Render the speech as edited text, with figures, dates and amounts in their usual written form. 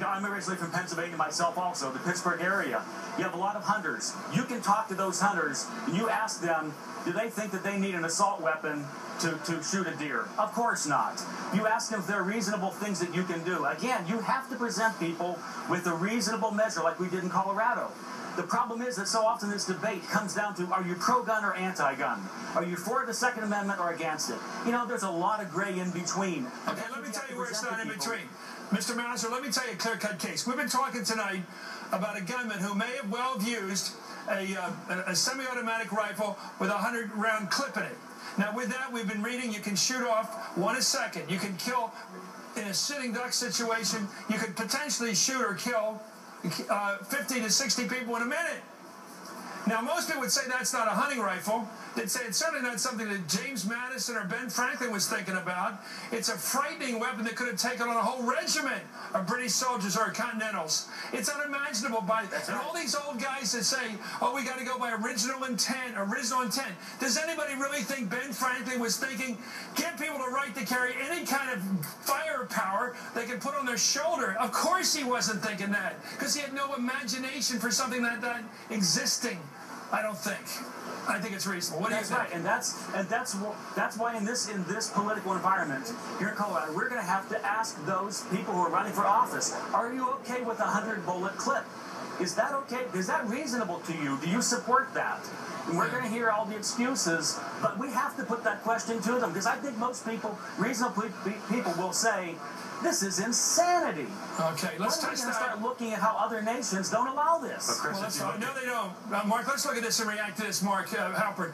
know, I'm originally from Pennsylvania myself also, the Pittsburgh area. You have a lot of hunters. You can talk to those hunters, and you ask them, do they think that they need an assault weapon to shoot a deer? Of course not. You ask them if there are reasonable things that you can do. Again, you have to present people with a reasonable measure like we did in Colorado. The problem is that so often this debate comes down to, are you pro-gun or anti-gun? Are you for the Second Amendment or against it? You know, there's a lot of gray in between. Okay, let me tell you where it's not in between. Mr. Mauser, let me tell you a clear-cut case. We've been talking tonight about a gunman who may have well used a semi-automatic rifle with a 100-round clip in it. Now, with that, we've been reading you can shoot off one a second. You can kill in a sitting duck situation. You could potentially shoot or kill 50 to 60 people in a minute. Now, most people would say that's not a hunting rifle. They'd say it's certainly not something that James Madison or Ben Franklin was thinking about. It's a frightening weapon that could have taken on a whole regiment of British soldiers or Continentals. It's unimaginable and all these old guys that say, oh, we got to go by original intent. Does anybody really think Ben Franklin was thinking, give people the right to carry any kind of firepower they can put on their shoulder? Of course he wasn't thinking that, because he had no imagination for something like that existing. I don't think. I think it's reasonable. What do you think? Right, and that's why in this political environment here in Colorado, we're going to have to ask those people who are running for office: are you okay with a 100-bullet clip? Is that okay? Is that reasonable to you? Do you support that? And we're going to hear all the excuses, but we have to put that question to them, because I think most people, reasonable people, will say, this is insanity. Okay, let's test that. Start looking at how other nations don't allow this. No, they don't. Mark, let's look at this and react to this, Mark Halpern.